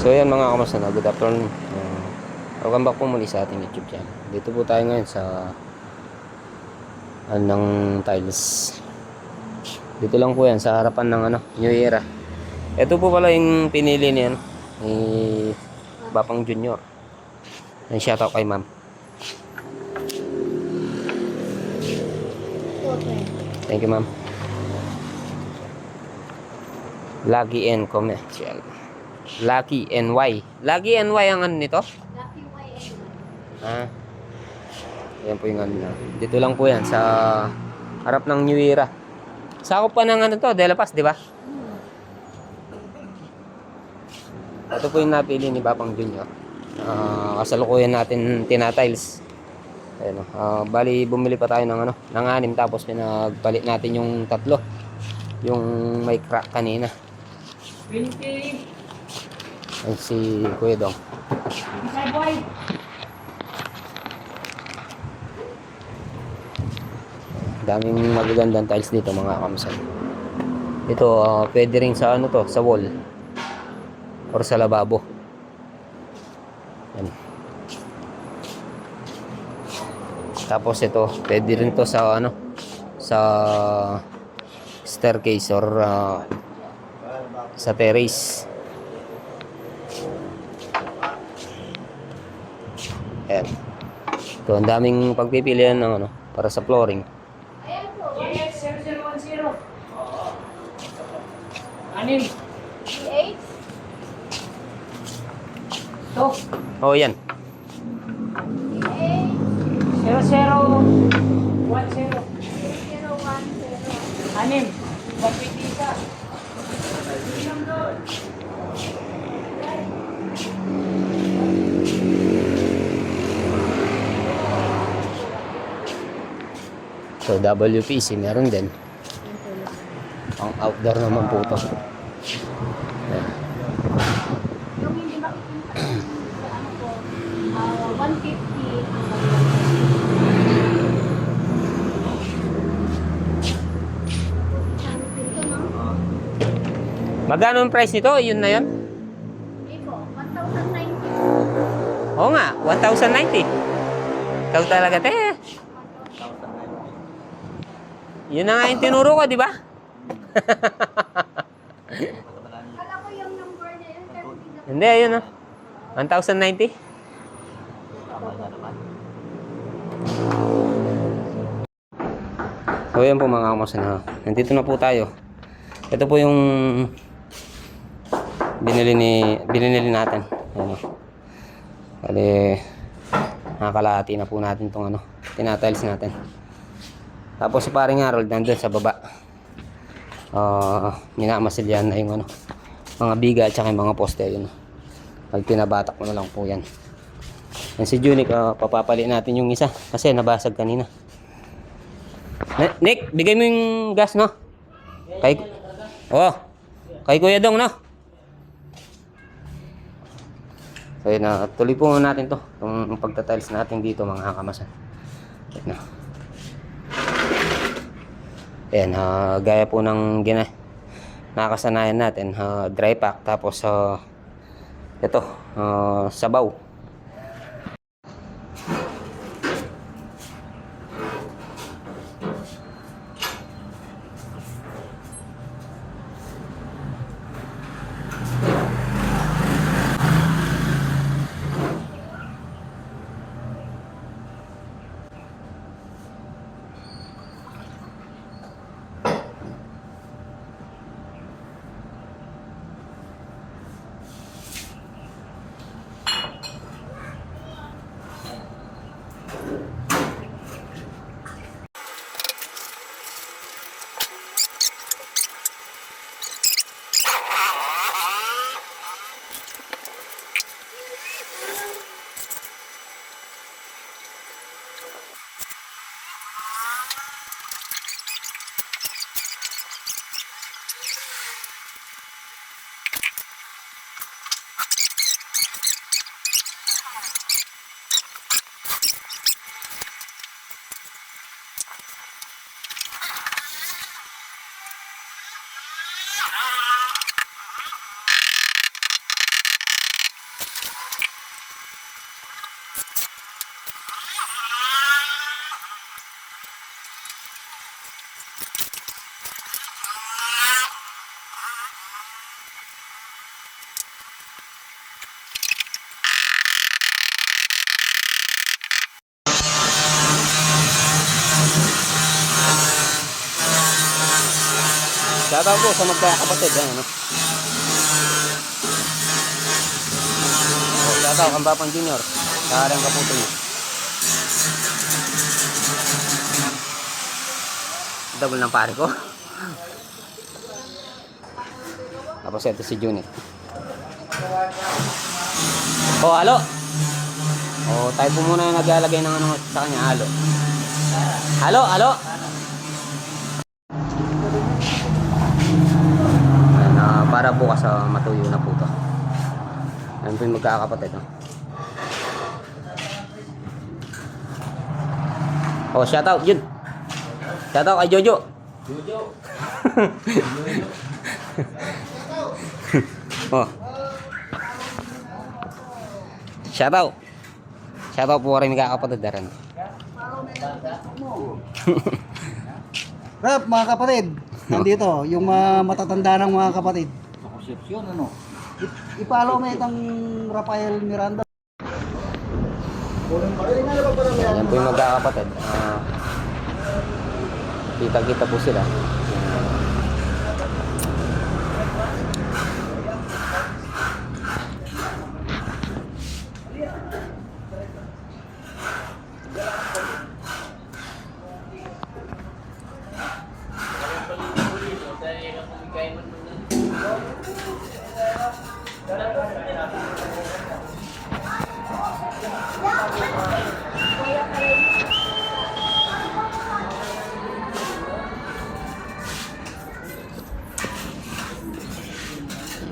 So yan mga kamusta na, good afternoon. Welcome back po muli sa ating YouTube channel. Dito po tayo ngayon sa ng tiles. Dito lang po yan sa harapan ng New Era. Ito po pala yung pinili ni ni Bapang Junior. Ang shoutout kay ma'am. Thank you ma'am. Lucky and Commercial. Lucky NY. Lucky NY ang nito? Lucky YN. Ah. Ayan po yung na. Dito lang po yan sa harap ng New Era. Sakop pa ng to, De La Paz, di ba? Ito po yung napili ni Bapang Junior. Kasalukuyan natin tinatiles. Ayan, bali bumili pa tayo ng ng 6 tapos pinagpalit natin yung 3. Yung may crack kanina. 20. Ay si Kuya Dong. Side wide. Daming magagandang tiles dito mga kamsay. Ito pwede rin sa to, sa wall or sa lababo. Yan. Tapos ito, pwede rin to sa sa staircase or sa terrace. Ayan. Ito, ang daming pagpipilian ng para sa flooring. Yes, 0010. Anim. 8. To. Oh, yan. 0010. 0010. Anim. Bagpiti isa. So, WPC, meron din. Ang outdoor naman po ito. Ayan. Yung hindi makikita ko, 150 Magkano ang price nito? Yun na yun? Ito, 1,090. Oo nga, 1,090. Ikaw talaga, te. Yun na nga yung tinuro ko, di ba? Kala ko yung number na yun, pero hindi na. Hindi, ayun 1,090. So, yan po mga kamusta. Nandito na po tayo. Ito po yung binili natin. Ano. Bali, nakakalahati na po natin itong tinatiles natin. Tapos si paring Harold nandun sa baba. Minamasilyan na yung mga biga at saka yung mga poste yun. Pag pinabatak mo na lang po yan. Yan si Junic, papapali natin yung isa kasi nabasag kanina. Nick, bigay mo yung gas, no? Kay Kuya Dong, no? So yun, tuloy po natin to yung pagtatiles natin dito mga kamasan. Yun, ayan, gaya po ng nakasanayan natin, dry pack tapos ito, sabaw. Shoutout po sa magkakapatid. Ayan, no? Shoutout ang Bapang Junior. Karang kaputo niyo. Double ng pare ko. Tapos ito si Junit. Oh, halo. Oh, tayo po muna yung naglalagay ng ano sa kanya, halo. Halo, halo. Ayan, para bukas matuyo na po ito. Ayan po yung magkakapatid. No? Oh, shoutout, Jun. Shoutout kay Jojo. Jojo. Oh. Shoutout. Shoutout po rin magkakapatid na rin. Rap, mga kapatid, nandito, yung mga matatanda ng mga kapatid. Konsepsyon, ano? I-follow mo itong Rafael Miranda. Yan po yung magkakapatid. Kita-kita po sila.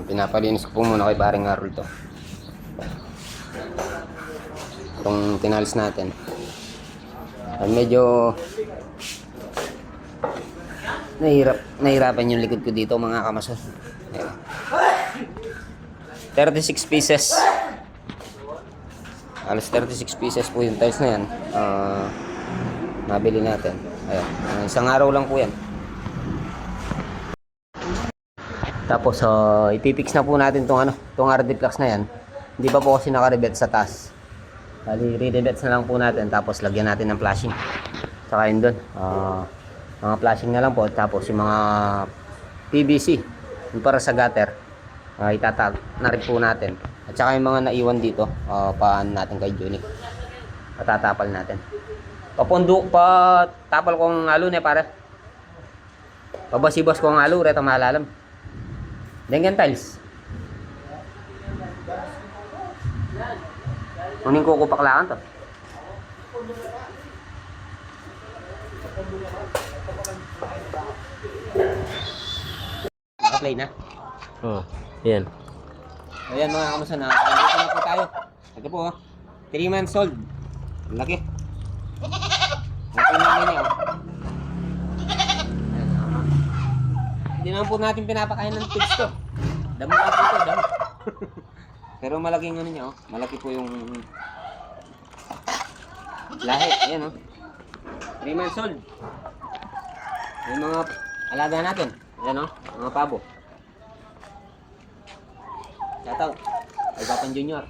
Pinapalinis ko po muna kay Baring Harold to. Itong tinalis natin. Ay medyo nahirapan yung likod ko dito mga kamasol. Ayan. 36 pieces. Alas 36 pieces po yung tiles na yan. Nabili natin. Ayan. Isang araw lang po yan. Tapos ipipix na po natin tong RD-Flux na yan. Hindi pa po kasi naka-rebet sa taas. Bali, re-rebets na lang po natin. Tapos lagyan natin ng flashing. Saka yun doon. Mga flashing na lang po. Tapos yung mga PVC. Yung para sa gutter. Itatag na rin po natin. At saka yung mga naiwan dito. Paano natin kay Junic. Patatapal natin. Patapal ko ang alo na para. Pabasibas ko ang alo. Reta malalam. Dengan tiles. Kuning ko paklaan to. Play na. Oh, yan. Ayan mga kamusta na. Nandito na po tayo. Ito po. 3 months old. Ang laki. Ang pinamay niya. Hindi naman po natin pinapakain ng pigs to. Damo lang po ito, damo. Pero malaking ano niya, oh. Malaki po yung lahi. Ayan, oh. 3 months old. Yung mga alaga natin. Ayan, oh. Mga pabo. Shoutout. Ay Bapang Junior.